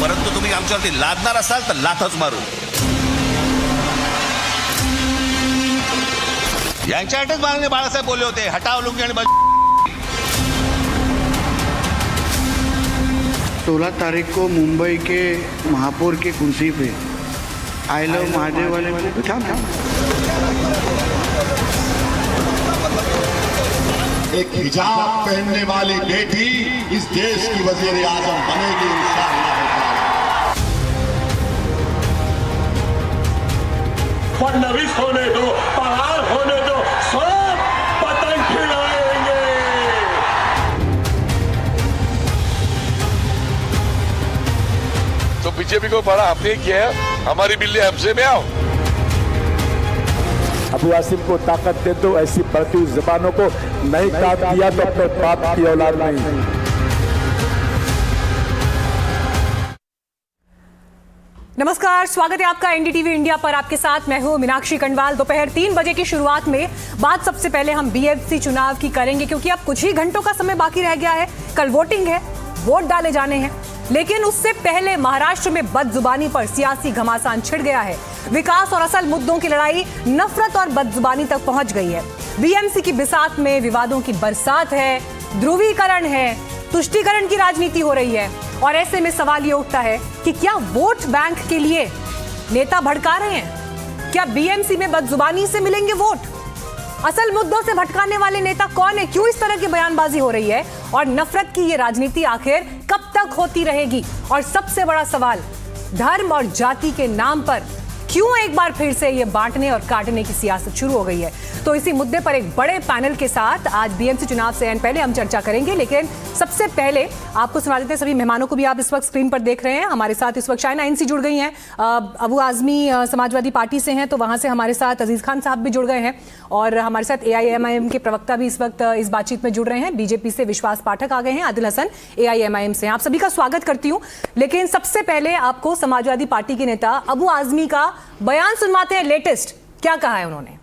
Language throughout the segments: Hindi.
परंतु तुम्ही आमच्यावरती लादणार असाल तर लाथच मारू. यांच्यासाठीच माननीय बाळासाहेब बोलले होते, हटाव लुंगी आणि 16 तारीख को मुंबई के महापौर की कुर्सी पे आई लव महादेव वाले एक हिजाब पहनने वाली बेटी इस देश की वजीर आजम बनेगी इंशाअल्लाह. फडणवीस होने दो, पहाड़ होने दो, सब पतंग खिलाएंगे. तो बीजेपी को बड़ा हमने किया है, हमारी बिल्ली हमसे में आओ. अबू आसिम को ताकत दे दो, ऐसी बढ़ती हुई जबानों को नहीं काट दिया तो अपने बाप की औलाद नहीं. नमस्कार, स्वागत है आपका एनडीटीवी इंडिया पर. आपके साथ मैं हूं मीनाक्षी कंडवाल. दोपहर 3 बजे की शुरुआत में बात सबसे पहले हम बीएमसी चुनाव की करेंगे, क्योंकि अब कुछ ही घंटों का समय बाकी रह गया है. कल वोटिंग है, वोट डाले जाने हैं, लेकिन उससे पहले महाराष्ट्र में बदजुबानी पर सियासी घमासान छिड़ गया है. विकास और असल मुद्दों की लड़ाई नफरत और बदजुबानी तक पहुंच गई है. बीएमसी की बिसात में विवादों की बरसात है, ध्रुवीकरण है, तुष्टीकरण की राजनीति हो रही है. और ऐसे में सवाल ये उठता है कि क्या वोट बैंक के लिए नेता भड़का रहे हैं? क्या बीएमसी में बदजुबानी से मिलेंगे वोट? असल मुद्दों से भटकाने वाले नेता कौन है? क्यों इस तरह की बयानबाजी हो रही है? और नफरत की ये राजनीति आखिर कब तक होती रहेगी? और सबसे बड़ा सवाल, धर्म और जाति के नाम पर क्यों एक बार फिर से ये बांटने और काटने की सियासत शुरू हो गई है? तो इसी मुद्दे पर एक बड़े पैनल के साथ आज बीएमसी चुनाव से पहले हम चर्चा करेंगे. लेकिन सबसे पहले आपको सुना देते हैं, सभी मेहमानों को भी आप इस वक्त स्क्रीन पर देख रहे हैं. हमारे साथ इस वक्त शाइना इनसी जुड़ गई हैं, अबू आजमी समाजवादी पार्टी से हैं, तो वहां से हमारे साथ अजीज खान साहब भी जुड़ गए हैं, और हमारे साथ एआईएमआईएम के प्रवक्ता भी इस वक्त इस बातचीत में जुड़ रहे हैं. बीजेपी से विश्वास पाठक आ गए हैं, आदिल हसन एआईएमआईएम से. आप सभी का स्वागत करती हूँ. लेकिन सबसे पहले आपको समाजवादी पार्टी के नेता अबू आजमी का बयान सुनवाते हैं. लेटेस्ट क्या कहा है उन्होंने?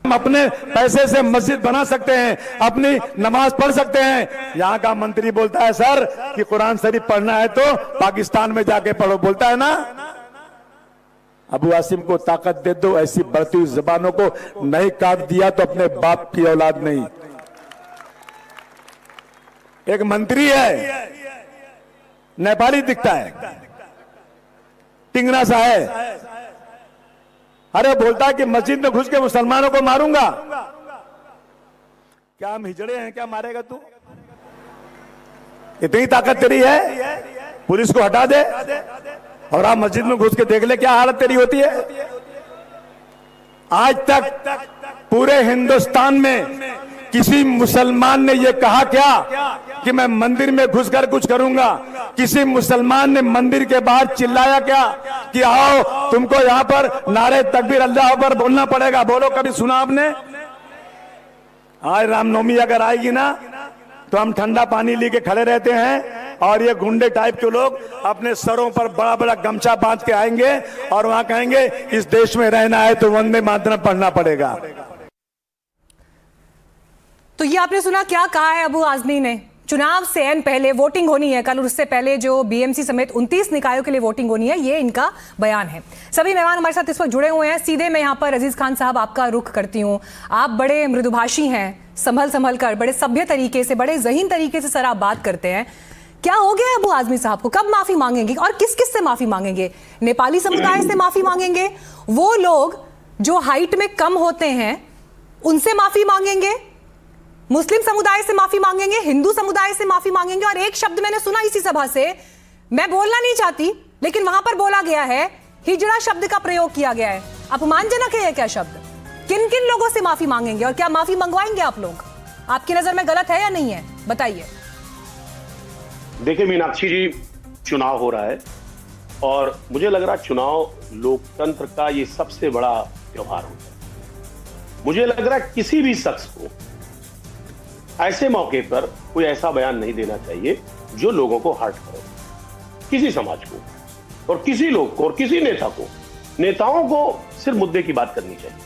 हम अपने पैसे से मस्जिद बना सकते हैं, अपनी नमाज पढ़ सकते हैं. यहाँ का मंत्री बोलता है सर कि कुरान शरीफ पढ़ना है तो पाकिस्तान में जाके पढ़ो, बोलता है ना. अबू आसिम को ताकत दे दो, ऐसी बढ़ती हुई जबानों को नहीं काट दिया तो अपने बाप की औलाद नहीं. एक मंत्री है, नेपाली दिखता है, टिंगना सा है, अरे बोलता है कि मस्जिद में घुस के मुसलमानों को मारूंगा. क्या हम हिजड़े हैं? क्या मारेगा तू? इतनी ताकत तेरी है? पुलिस को हटा दे और आप मस्जिद में घुस के देख ले क्या हालत तेरी होती है. आज तक पूरे हिंदुस्तान में किसी मुसलमान ने यह कहा क्या कि मैं मंदिर में घुसकर कुछ करूंगा? किसी मुसलमान ने मंदिर के बाहर चिल्लाया क्या कि आओ तुमको यहां पर नारे तकबीर अल्लाह अकबर बोलना पड़ेगा? बोलो, कभी सुना आपने? आज रामनवमी अगर आएगी ना तो हम ठंडा पानी लेके खड़े रहते हैं, और ये गुंडे टाइप के लोग अपने सरों पर बड़ा बड़ा गमछा बांध के आएंगे और वहां कहेंगे इस देश में रहना है तो वंदे मातरम पढ़ना पड़ेगा. तो ये आपने सुना क्या कहा है अबू आजमी ने. चुनाव से पहले वोटिंग होनी है कल, और उससे पहले जो बीएमसी समेत 29 निकायों के लिए वोटिंग होनी है, ये इनका बयान है. सभी मेहमान हमारे साथ इस वक्त जुड़े हुए हैं. सीधे मैं यहाँ पर अजीज खान साहब आपका रुख करती हूँ. आप बड़े मृदुभाषी हैं, संभल कर बड़े सभ्य तरीके से, बड़े ज़हीन तरीके से सर आप बात करते हैं. क्या हो गया अबू आजमी साहब को? कब माफी मांगेंगे और किस किस से माफी मांगेंगे? नेपाली समुदाय से माफी मांगेंगे, वो लोग जो हाइट में कम होते हैं उनसे माफी मांगेंगे, मुस्लिम समुदाय से माफी मांगेंगे, हिंदू समुदाय से माफी मांगेंगे? और एक शब्द मैंने सुना इसी सभा से, मैं बोलना नहीं चाहती लेकिन वहां पर बोला गया है, हिजड़ा शब्द का प्रयोग किया गया है. अपमानजनक है क्या शब्द? किन किन लोगों से माफी मांगेंगे और क्या माफी मंगवाएंगे आप लोग? आपकी नजर में गलत है या नहीं है, बताइए. देखिए मीनाक्षी जी, चुनाव हो रहा है और मुझे लग रहा है चुनाव लोकतंत्र का ये सबसे बड़ा त्योहार होता है. मुझे लग रहा है किसी भी शख्स को ऐसे मौके पर कोई ऐसा बयान नहीं देना चाहिए जो लोगों को हर्ट करे, किसी समाज को और किसी लोग को और किसी नेता को. नेताओं को सिर्फ मुद्दे की बात करनी चाहिए.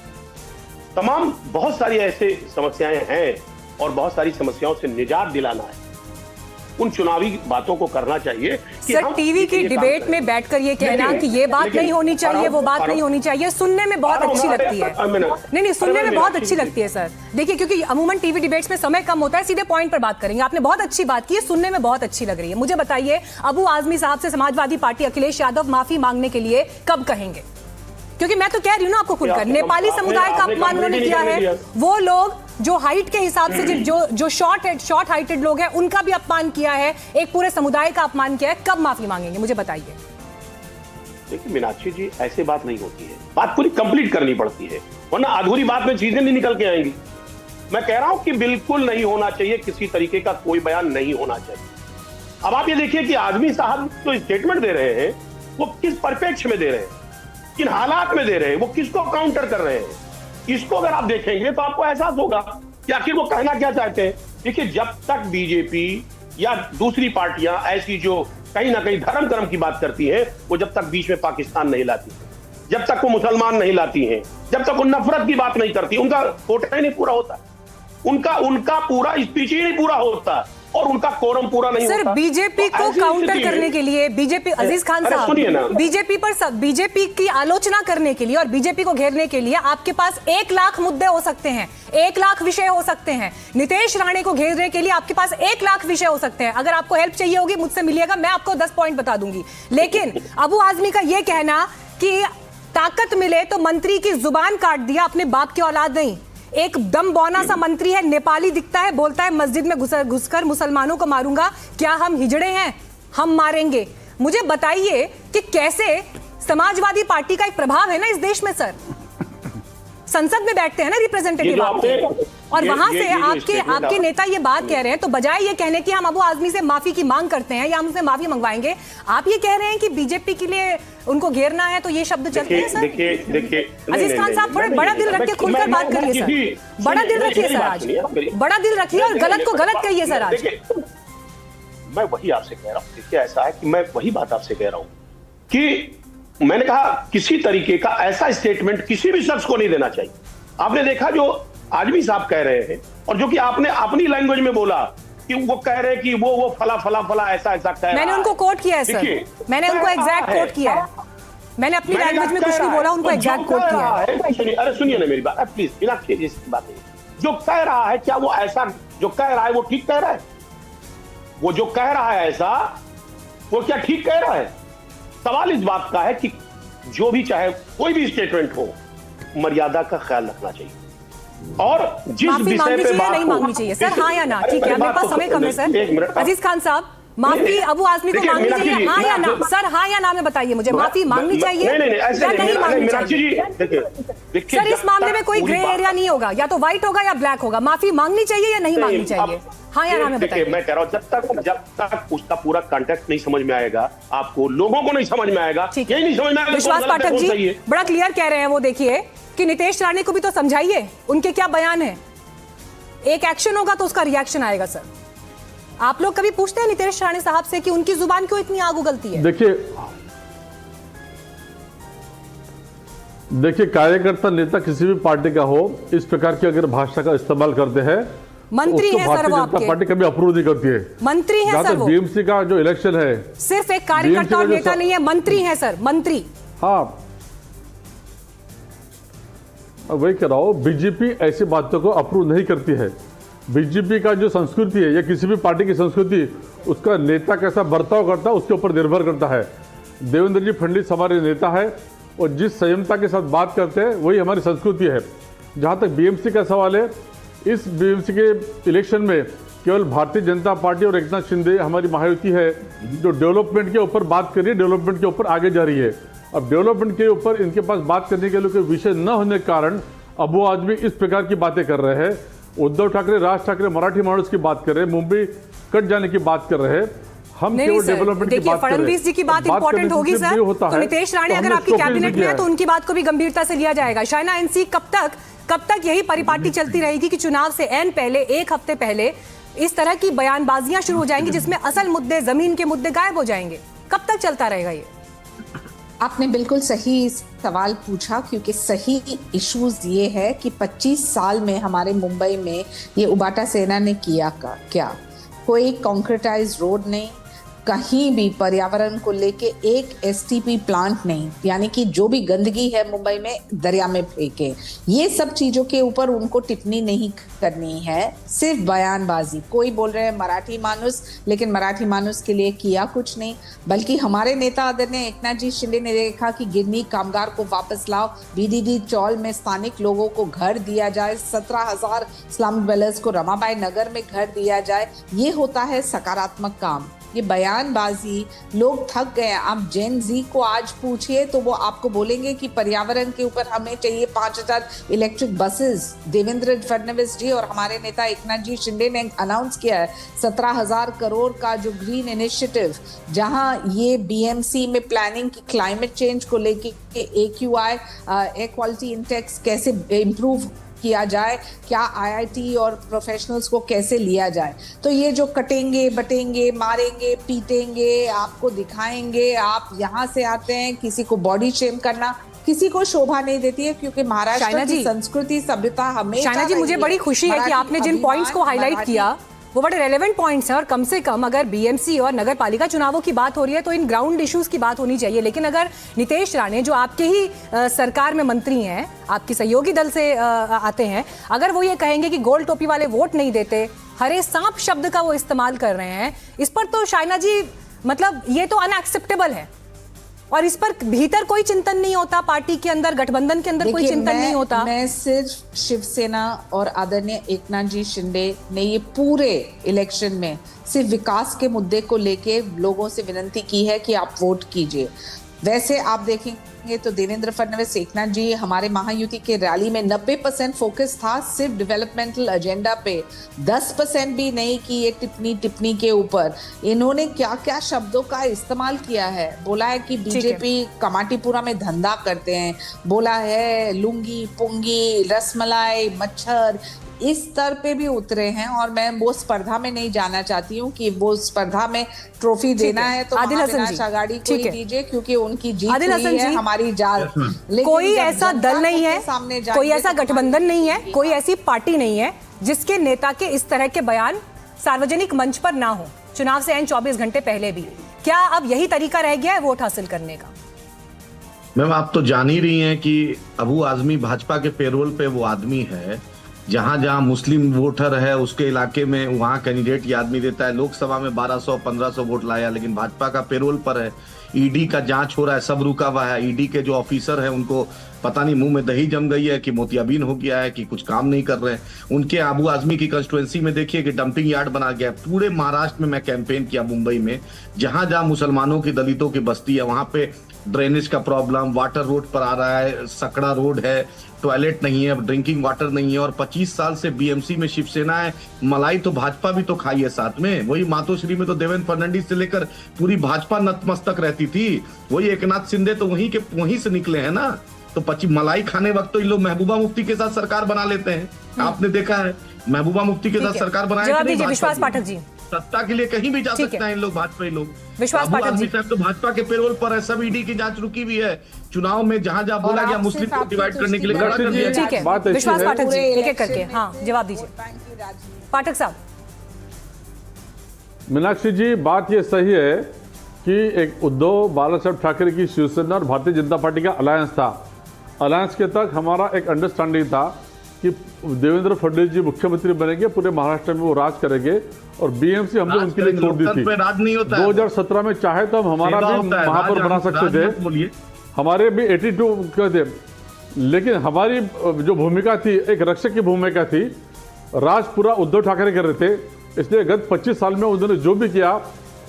तमाम बहुत सारी ऐसे समस्याएं हैं और बहुत सारी समस्याओं से निजात दिलाना है. उन चुनावी बातों को करना चाहिए कि सर हम टीवी की ये काम डिबेट करें। में बैठकर ये कहना कि ये बात नहीं होनी चाहिए, वो बात नहीं होनी चाहिए, सुनने में बहुत अच्छी लगती है। नहीं, सुनने में बहुत अच्छी लगती है सर। देखिए, क्योंकि अमूमन टीवी डिबेट्स में समय कम होता है, सीधे पॉइंट पर बात करेंगे। आपने बहुत अच्छी बात की है, सुनने में बहुत अच्छी लग रही है। मुझे बताइए, अबू आजमी साहब से समाजवादी पार्टी अखिलेश यादव माफी मांगने के लिए कब कहेंगे? क्योंकि मैं तो कह रही हूँ ना आपको खुलकर, नेपाली समुदाय का अपमान उन्होंने किया है। वो लोग जो हाइट के हिसाब से जो शॉर्ट हाइटेड लोग हैं, उनका भी अपमान किया है, एक पूरे समुदाय का अपमान किया है। कब माफी मांगेंगे, मुझे बताइए। देखिए मीनाक्षी जी, ऐसे बात नहीं होती है, बात पूरी कंप्लीट करनी पड़ती है, वरना अधूरी बात में चीजें नहीं निकल के आएंगी। मैं कह रहा हूं कि बिल्कुल नहीं होना चाहिए, किसी तरीके का कोई बयान नहीं होना चाहिए। अब आप ये देखिए कि आजमी साहब जो स्टेटमेंट दे रहे हैं, वो किस परिप्रेक्ष्य में दे रहे हैं, किन हालात में दे रहे हैं, वो किसको काउंटर कर रहे हैं, इसको अगर आप देखेंगे तो आपको एहसास होगा कि आखिर वो कहना क्या चाहते हैं। देखिए, जब तक बीजेपी या दूसरी पार्टियां ऐसी जो कहीं ना कहीं धर्म कर्म की बात करती हैं, वो जब तक बीच में पाकिस्तान नहीं लाती, जब तक वो मुसलमान नहीं लाती हैं, जब तक वो नफरत की बात नहीं करती, उनका कोटा ही नहीं पूरा होता, उनका पूरा स्पीच ही नहीं पूरा होता और उनका कोरम पूरा नहीं सर, होता। बीजेपी तो को ऐसी काउंटर स्थिति में- करने के लिए, बीजेपी अजीज खान अरे सुनिए ना। साहब, बीजेपी की आलोचना करने के लिए और बीजेपी को घेरने के लिए आपके पास 1 लाख मुद्दे हो सकते हैं, 1 लाख विषय हो सकते हैं। नितेश राणे को घेरने के लिए आपके पास 1 लाख विषय हो सकते हैं। अगर आपको हेल्प चाहिए होगी, मुझसे मिलिएगा, मैं आपको 10 पॉइंट बता दूंगी। लेकिन अबू आजमी का यह कहना कि ताकत मिले तो मंत्री की जुबान काट दिया, अपने बाप की औलाद नहीं, एक दम बौना सा मंत्री है, नेपाली दिखता है, बोलता है मस्जिद में घुसकर मुसलमानों को मारूंगा। क्या हम हिजड़े हैं? हम मारेंगे। मुझे बताइए कि कैसे समाजवादी पार्टी का एक प्रभाव है ना इस देश में सर, संसद में बैठते हैं ना रिप्रेजेंटेटिव आपके, और वहां से आपके नेता ये बात कह रहे हैं, तो बजाय ये कहने कि हम अबू आजमी से माफी की मांग करते हैं या हम उनसे माफी मंगवाएंगे, आप ये कह रहे हैं कि बीजेपी के लिए उनको घेरना है, तो ये शब्द चलते हैं सर। देखिए अजीज खान साहब, थोड़ा बड़ा दिल रख के खुलकर बात करिए सर, बड़ा दिल रखिए सर, आज बड़ा दिल रखिए और गलत को गलत कहिए सर। आज मैं वही आपसे कह रहा हूँ, देखिए ऐसा है कि मैं वही बात आपसे कह रहा हूँ कि मैंने कहा किसी तरीके का ऐसा स्टेटमेंट किसी भी शख्स को नहीं देना चाहिए। आपने देखा जो आजमी साहब कह रहे हैं, और जो कि आपने अपनी लैंग्वेज में बोला कि वो कह रहे हैं कि वो फला फला फला ऐसा कह रहा है। मैंने उनको कोट किया है सर, मैंने उनको एग्जैक्ट कोट किया है, मैंने अपनी लैंग्वेज में कुछ नहीं बोला, उनको एग्जैक्ट कोट किया है। अरे सुनिए ना मेरी बात प्लीज, बिना खेद बात नहीं, जो कह रहा है क्या वो ऐसा जो कह रहा है वो ठीक कह रहा है? वो जो कह रहा है ऐसा वो क्या ठीक कह रहा है? सवाल इस बात का है कि जो भी चाहे कोई भी स्टेटमेंट हो, मर्यादा का ख्याल रखना चाहिए और जिस विषय पे बात नहीं मांगनी चाहिए सर, हाँ या ना? ठीक है, मेरे पास समय कम है सर। अजीज खान साहब, माफी अबू आजमी को मांगनी चाहिए, हाँ या ना सर? हाँ या ना में बताइए मुझे, माफी मांगनी चाहिए या नहीं मांगनी चाहिए? सर, इस मामले में कोई ग्रे एरिया नहीं होगा, या तो व्हाइट होगा या ब्लैक होगा। माफी मांगनी चाहिए या नहीं मांगनी चाहिए? हाँ या ना में बताइए। मैं कह रहा हूँ जब तक उसका पूरा कॉन्टेक्स्ट नहीं समझ में आएगा, आपको लोगों को नहीं समझ में आएगा, यही नहीं समझ में आएगा। विश्वास पाठक जी बड़ा क्लियर कह रहे हैं, वो देखिए कि नितेश राणे को भी तो समझाइए, उनके क्या बयान है। एक एक्शन होगा तो उसका रिएक्शन आएगा सर। आप लोग कभी पूछते हैं नितेश राणे साहब से कि उनकी जुबान क्यों इतनी आग उगलती है? देखिए कार्यकर्ता नेता किसी भी पार्टी का हो, इस प्रकार की अगर भाषा का इस्तेमाल करते हैं, मंत्री है सर वो आपके, भारतीय जनता पार्टी कभी अप्रूव नहीं करती है। मंत्री है सर वो। बीएमसी का जो इलेक्शन है, सिर्फ एक कार्यकर्ता और नेता नहीं है, मंत्री है सर, मंत्री। हाँ, वही कह रहा हूं, बीजेपी ऐसी बातों को अप्रूव नहीं करती है। बीजेपी का जो संस्कृति है या किसी भी पार्टी की संस्कृति, उसका नेता कैसा बर्ताव करता है उसके ऊपर निर्भर करता है। देवेंद्र जी फडणवीस हमारे नेता है और जिस संयमता के साथ बात करते हैं वही हमारी संस्कृति है। जहां तक बीएमसी का सवाल है, इस बीएमसी के इलेक्शन में केवल भारतीय जनता पार्टी और एकनाथ शिंदे हमारी महायुति है जो डेवलपमेंट के ऊपर बात कर रही है, डेवलपमेंट के ऊपर आगे जा रही है। अब डेवलपमेंट के ऊपर इनके पास बात करने के लिए कोई विषय न होने के कारण अबू आजमी इस प्रकार की बातें कर रहे हैं। उद्धव ठाकरे, राज ठाकरे मराठी माणूस की बात कर रहे हैं, मुंबई कट जाने की बात कर रहे हैं। हम केवल डेवलपमेंट की बात कर रहे हैं। फडणवीस जी की बात इंपॉर्टेंट होगी सर, तो नितेश राणे अगर आपकी कैबिनेट में है तो उनकी बात को भी गंभीरता से लिया जाएगा। शायना एनसी कब तक यही परिपाटी चलती रहेगी कि चुनाव से ऐन पहले, एक हफ्ते पहले इस तरह की बयानबाजियां शुरू हो जाएंगी जिसमें असल मुद्दे, जमीन के मुद्दे गायब हो जाएंगे? कब तक चलता रहेगा ये? आपने बिल्कुल सही सवाल पूछा, क्योंकि सही इश्यूज ये है कि 25 साल में हमारे मुंबई में ये उबाटा सेना ने किया क्या? कोई कॉन्क्रीटाइज रोड नहीं, कहीं भी पर्यावरण को लेके एक एसटीपी प्लांट नहीं, यानी कि जो भी गंदगी है मुंबई में दरिया में फेंके। ये सब चीजों के ऊपर उनको टिप्पणी नहीं करनी है, सिर्फ बयानबाजी। कोई बोल रहे हैं मराठी मानुस, लेकिन मराठी मानुस के लिए किया कुछ नहीं, बल्कि हमारे नेता आदरणीय एकनाथ जी शिंदे ने देखा कि गिरनी कामगार को वापस लाओ, बीडीडी चौल में स्थानिक लोगों को घर दिया जाए, 17,000 स्लम ड्वेलर्स को रमाबाई नगर में घर दिया जाए। ये होता है सकारात्मक काम। ये बयानबाजी, लोग थक गए हैं। आप जेन जी को आज पूछिए तो वो आपको बोलेंगे कि पर्यावरण के ऊपर हमें चाहिए 5,000 इलेक्ट्रिक बसेस। देवेंद्र फडणवीस जी और हमारे नेता एकनाथ जी शिंदे ने अनाउंस किया है 17,000 करोड़ का जो ग्रीन इनिशिएटिव, जहां ये बीएमसी में प्लानिंग की क्लाइमेट चेंज को लेके AQI एयर क्वालिटी इंडेक्स कैसे इम्प्रूव किया जाए, क्या आईआईटी और प्रोफेशनल्स को कैसे लिया जाए। तो ये जो कटेंगे बटेंगे, मारेंगे पीटेंगे, आपको दिखाएंगे, आप यहाँ से आते हैं, किसी को बॉडी शेम करना किसी को शोभा नहीं देती है, क्योंकि महाराष्ट्र की संस्कृति सभ्यता हमेशा। शाइना जी, मुझे बड़ी खुशी है कि आपने जिन पॉइंट्स को हाईलाइट किया वो बड़े रेलेवेंट पॉइंट्स हैं, और कम से कम अगर बीएमसी और नगर पालिका चुनावों की बात हो रही है तो इन ग्राउंड इश्यूज की बात होनी चाहिए। लेकिन अगर नितेश राणे, जो आपके ही सरकार में मंत्री हैं, आपकी सहयोगी दल से आते हैं, अगर वो ये कहेंगे कि गोल टोपी वाले वोट नहीं देते, हरे सांप शब्द का वो इस्तेमाल कर रहे हैं, इस पर तो शाइना जी मतलब ये तो अनएक्सेप्टेबल है। और इस पर भीतर कोई चिंतन नहीं होता, पार्टी के अंदर, गठबंधन के अंदर कोई चिंतन नहीं होता। मैं सिर्फ शिवसेना और आदरणीय एकनाथ जी शिंदे ने ये पूरे इलेक्शन में सिर्फ विकास के मुद्दे को लेके लोगों से विनती की है कि आप वोट कीजिए। वैसे आप देखेंगे तो देवेंद्र फडणवीस, एकनाथ जी, हमारे महायुति के रैली में 90% फोकस था सिर्फ डेवलपमेंटल एजेंडा पे, 10% भी नहीं कि ये टिप्पणी के ऊपर। इन्होंने क्या क्या शब्दों का इस्तेमाल किया है, बोला है कि बीजेपी कमाटीपुरा में धंधा करते हैं, बोला है लुंगी पुंगी रसमलाई मच्छर, इस स्तर पे भी उतरे हैं। और मैं वो स्पर्धा में नहीं जाना चाहती हूँ कि वो स्पर्धा में ट्रॉफी देना है तो अविनाश आघाड़ी को ही दीजिए, क्योंकि उनकी जीत हुई है, हमारी जाल। कोई ऐसा दल नहीं है, कोई ऐसा गठबंधन नहीं है, कोई ऐसी पार्टी नहीं है जिसके नेता के इस तरह के बयान सार्वजनिक मंच पर ना हो, चुनाव से 24 घंटे पहले भी। क्या अब यही तरीका रह गया है वोट हासिल करने का? मैम, आप तो जान ही रही हैं कि अबू आजमी भाजपा के पेरोल पे वो आदमी है। जहां जहां मुस्लिम वोटर है उसके इलाके में वहां कैंडिडेट ये आदमी देता है। लोकसभा में 1200-1500 वोट लाया, लेकिन भाजपा का पेरोल पर है। ईडी का जांच हो रहा है, सब रुका हुआ है। ईडी के जो ऑफिसर है उनको पता नहीं मुंह में दही जम गई है कि मोतियाबिंद हो गया है कि कुछ काम नहीं कर रहे हैं। उनके अबू आजमी की कंस्टिट्यूएंसी में देखिए कि डंपिंग यार्ड बना गया। पूरे महाराष्ट्र में मैं कैंपेन किया, मुंबई में जहां जहां मुसलमानों की, दलितों की बस्ती है, वहां पे ड्रेनेज का प्रॉब्लम, वाटर रोड पर आ रहा है, सकड़ा रोड है, टॉयलेट नहीं है, ड्रिंकिंग वाटर नहीं है। और 25 साल से बीएमसी में शिवसेना है, मलाई तो भाजपा भी तो खाई है साथ में। वही मातोश्री में तो देवेंद्र फडणवीस से लेकर पूरी भाजपा नतमस्तक रहती थी। वही एकनाथ शिंदे तो वहीं से निकले हैं ना। तो मलाई खाने वक्त तो इन लोग महबूबा मुफ्ती के साथ सरकार बना लेते हैं। आपने देखा है महबूबा मुफ्ती के साथ सरकार बनाए। विश्वास पाठक जी, सत्ता के लिए कहीं भी जा सकते हैं इन लोग, भाजपा लोग। विश्वास पाठक जी तो भाजपा के पेरोल पर है, सब ईडी की जांच रुकी हुई है। चुनाव में जहां जहां बोला गया मुस्लिम को डिवाइड करने के लिए खड़ा कर दिया। ठीक है, विश्वास पाठक जी एक एक करके हाँ जवाब दीजिए। पाठक साहब। मीनाक्षी जी, बात ये सही है कि एक उद्धव बालासाहेब ठाकरे की शिवसेना और भारतीय जनता पार्टी का अलायंस था। अलायंस के तक हमारा एक अंडरस्टैंडिंग था कि देवेंद्र फडणवीस जी मुख्यमंत्री बनेंगे, पूरे महाराष्ट्र में वो राज करेंगे, और बीएमसी हमने उनके लिए छोड़ दी थी। 2017 में चाहे तो हम हमारा भी महापौर बना सकते थे, हमारे भी 82 थे, लेकिन हमारी जो भूमिका थी एक रक्षक की भूमिका थी। राज पूरा उद्धव ठाकरे कर रहे थे, इसलिए गत 25 साल में उन्होंने जो भी किया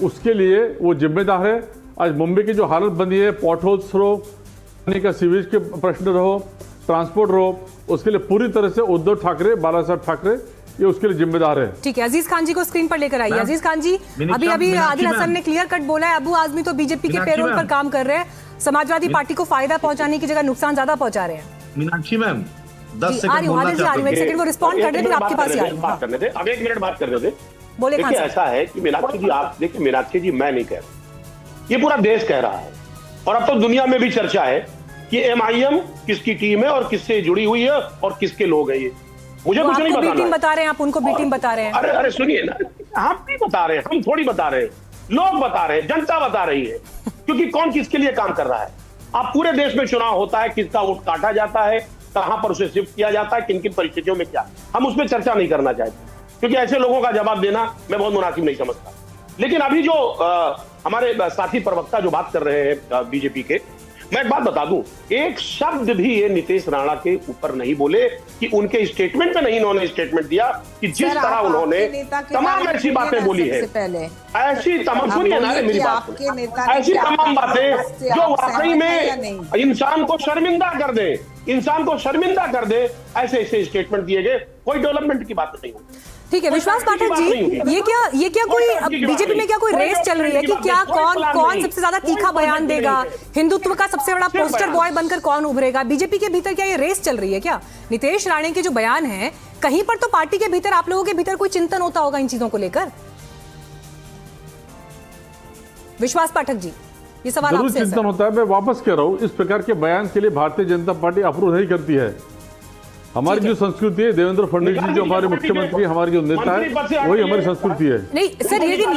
उसके लिए वो जिम्मेदार है। आज मुंबई की जो हालत बनी है, पॉट होल्स रहो, पानी का सीवेज के प्रश्न रहो, ट्रांसपोर्ट रहो, उसके लिए पूरी तरह से उद्धव ठाकरे, बालासाहेब ठाकरे ये उसके लिए जिम्मेदार है। ठीक है, अजीज खान जी को स्क्रीन पर लेकर आइए। अजीज खान जी, अभी आदिल हसन ने क्लियर कट बोला है अबू आजमी तो बीजेपी के पेरोल पर काम कर रहे हैं, समाजवादी पार्टी को फायदा पहुंचाने की जगह नुकसान ज्यादा पहुंचा रहे हैं। मीनाक्षी मैम 10 सेकंड एक सेकंड वो रिस्पॉन्ड कर रहे हैं, आपके पास बात करने दे, अब 1 मिनट बात करने दे। बोले देखिए ऐसा है कि मीनाक्षी जी, आप देखिए मीनाक्षी जी, मैं नहीं कह रहा, ये पूरा देश कह रहा है, और अब तो दुनिया में भी चर्चा है कि एमआईएम किसकी टीम है और किससे जुड़ी हुई है और किसके लोग हैं। ये मुझे कुछ नहीं बताना। बता रहे हैं आप, उनको बी टीम बता रहे हैं। अरे सुनिए ना, हम नहीं बता रहे, हम थोड़ी बता रहे, लोग बता रहे, जनता बता रही है, क्योंकि कौन किसके लिए काम कर रहा है। अब पूरे देश में चुनाव होता है, किसका वोट काटा जाता है, कहां पर उसे शिफ्ट किया जाता है, किन किन परिस्थितियों में क्या, हम उसमें चर्चा नहीं करना चाहते, क्योंकि ऐसे लोगों का जवाब देना मैं बहुत मुनासिब नहीं समझता। लेकिन अभी जो हमारे साथी प्रवक्ता जो बात कर रहे हैं बीजेपी के, मैं एक बात बता दूं, एक शब्द भी ये नीतीश राणा के ऊपर नहीं बोले कि उनके स्टेटमेंट में नहीं इन्होंने स्टेटमेंट दिया कि जिस तरह उन्होंने तमाम ऐसी बातें बोली है, ऐसी तमाम, सुनिए ना मेरी बात, ऐसी तमाम बातें जो वाकई में इंसान को शर्मिंदा कर दे, इंसान को शर्मिंदा कर दे, ऐसे ऐसे स्टेटमेंट दिए गए, कोई डेवलपमेंट की बात नहीं होगी। ठीक है विश्वास पाठक जी, ये क्या कोई बीजेपी में क्या कोई रेस चल रही है कि क्या कौन सबसे ज्यादा तीखा बयान देगा, हिंदुत्व का सबसे बड़ा पोस्टर बॉय बनकर कौन उभरेगा? बीजेपी के भीतर क्या ये रेस चल रही है क्या? नितेश राणे के जो बयान है, कहीं पर तो पार्टी के भीतर, आप लोगों के भीतर कोई चिंतन होता होगा इन चीजों को लेकर। विश्वास पाठक जी, ये सवाल जरूर आपसे चिंतन होता है। मैं वापस कह रहा हूँ, इस प्रकार के बयान के लिए भारतीय जनता पार्टी अप्रूव नहीं करती है। हमारी जो संस्कृति है, देवेंद्र फडणवीस जी जो हमारे मुख्यमंत्री, हमारे जो नेता है, वही हमारी संस्कृति है। नहीं सर, लेकिन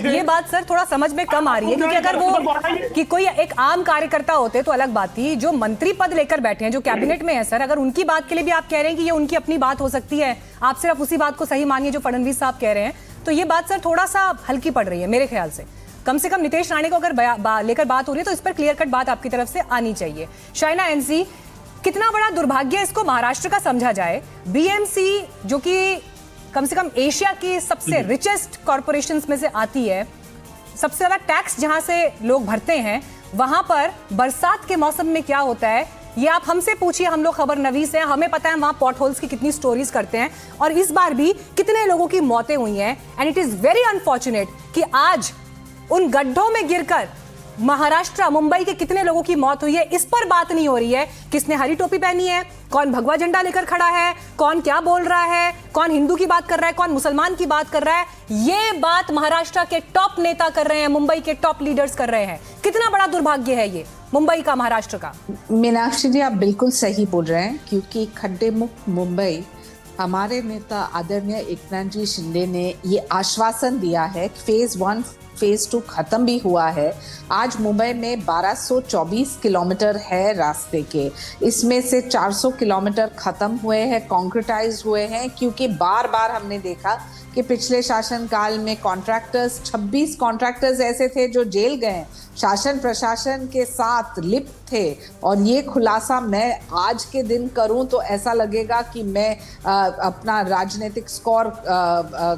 ये बात सर थोड़ा समझ में कम आ रही है, क्योंकि अगर वो कि कोई एक आम कार्यकर्ता होते तो अलग बात थी, जो मंत्री पद लेकर बैठे हैं, जो कैबिनेट में है सर, अगर उनकी बात के लिए भी आप कह रहे हैं कि ये उनकी अपनी बात हो सकती है, आप सिर्फ उसी बात को सही मानिए जो फडणवीस साहब कह रहे हैं, तो ये बात सर थोड़ा सा हल्की पड़ रही है मेरे ख्याल से। कम से कम नितेश राणे को अगर लेकर बात हो रही है तो इस पर क्लियर कट बात आपकी तरफ से आनी चाहिए। शाइना एनसी, कितना बड़ा दुर्भाग्य इसको महाराष्ट्र का समझा जाए, बीएमसी जो कि कम से कम एशिया की सबसे रिचेस्ट कॉर्पोरेशंस में से आती है, सबसे ज्यादा टैक्स जहां से लोग भरते हैं, वहां पर बरसात के मौसम में क्या होता है ये आप हमसे पूछिए, हम लोग खबर नवीस हैं, हमें पता है वहां पॉट होल्स की कितनी स्टोरीज करते हैं, और इस बार भी कितने लोगों की मौतें हुई हैं। And it is very unfortunate कि आज उन गड्ढों में गिरकर महाराष्ट्र, मुंबई के कितने लोगों की मौत हुई है, इस पर बात नहीं हो रही है। किसने हरी टोपी पहनी है, कौन भगवा झंडा लेकर खड़ा है, कौन क्या बोल रहा है, कौन हिंदू की बात कर रहा है, कौन मुसलमान की बात कर रहा है, ये बात महाराष्ट्र के टॉप नेता कर रहे हैं, मुंबई के टॉप लीडर्स कर रहे हैं। कितना बड़ा दुर्भाग्य है ये मुंबई का, महाराष्ट्र का। मीनाक्षी जी, आप बिल्कुल सही बोल रहे हैं, क्योंकि खड्डे मुक्त मुंबई, हमारे नेता आदरणीय एकनाथ जी शिंदे ने ये आश्वासन दिया है, फेज 1 फेज 2 खत्म भी हुआ है। आज मुंबई में 1224 किलोमीटर है रास्ते के, इसमें से 400 किलोमीटर खत्म हुए हैं, कॉन्क्रीटाइज हुए हैं, क्योंकि बार बार हमने देखा कि पिछले शासनकाल में कॉन्ट्रैक्टर्स, 26 कॉन्ट्रैक्टर्स ऐसे थे जो जेल गए, शासन प्रशासन के साथ लिप्त थे। और ये खुलासा मैं आज के दिन करूं तो ऐसा लगेगा कि मैं अपना राजनीतिक स्कोर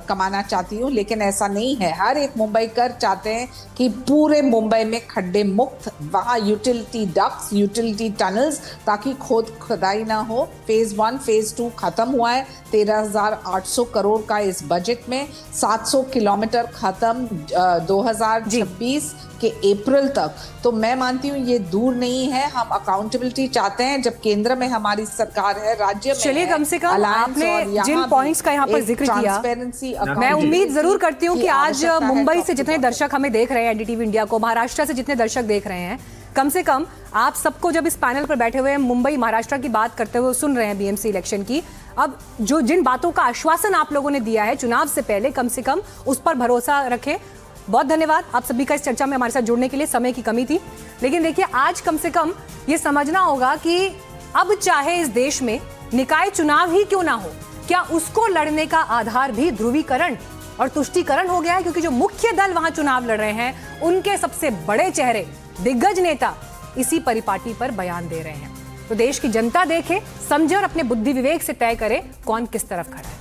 कमाना चाहती हूं, लेकिन ऐसा नहीं है। हर एक मुंबईकर चाहते हैं कि पूरे मुंबई में खड्डे मुक्त, वहाँ यूटिलिटी डक्ट्स, यूटिलिटी टनल्स, ताकि खुदाई ना हो। फेज 1 फेज 2 खत्म हुआ है, 13,800 करोड़ का इस बजट में, 700 किलोमीटर खत्म 2026 के अप्रैल तक। तो मैं मानती हूँ ये दूर नहीं है। हम अकाउंटेबिलिटी चाहते हैं, जब केंद्र में हमारी सरकार है, राज्य में, चलिए कम से कम आपने जिन पॉइंट्स का यहाँ पर जिक्र किया, मैं उम्मीद जरूर करती हूँ कि आज मुंबई से जितने दर्शक हमें देख रहे हैं, एनडीटीवी इंडिया को, महाराष्ट्र से जितने दर्शक देख रहे हैं, कम से कम आप सबको जब इस पैनल पर बैठे हुए मुंबई महाराष्ट्र की बात करते हुए सुन रहे हैं बीएमसी इलेक्शन की, अब जो जिन बातों का आश्वासन आप लोगों ने दिया है चुनाव से पहले, कम से कम उस पर भरोसा रखें। बहुत धन्यवाद आप सभी का इस चर्चा में हमारे साथ जुड़ने के लिए, समय की कमी थी, लेकिन देखिए आज कम से कम ये समझना होगा कि अब चाहे इस देश में निकाय चुनाव ही क्यों ना हो, क्या उसको लड़ने का आधार भी ध्रुवीकरण और तुष्टीकरण हो गया है, क्योंकि जो मुख्य दल वहां चुनाव लड़ रहे हैं उनके सबसे बड़े चेहरे, दिग्गज नेता इसी परिपाटी पर बयान दे रहे हैं। तो देश की जनता देखे, समझे और अपने बुद्धि विवेक से तय करे कौन किस तरफ खड़ा है।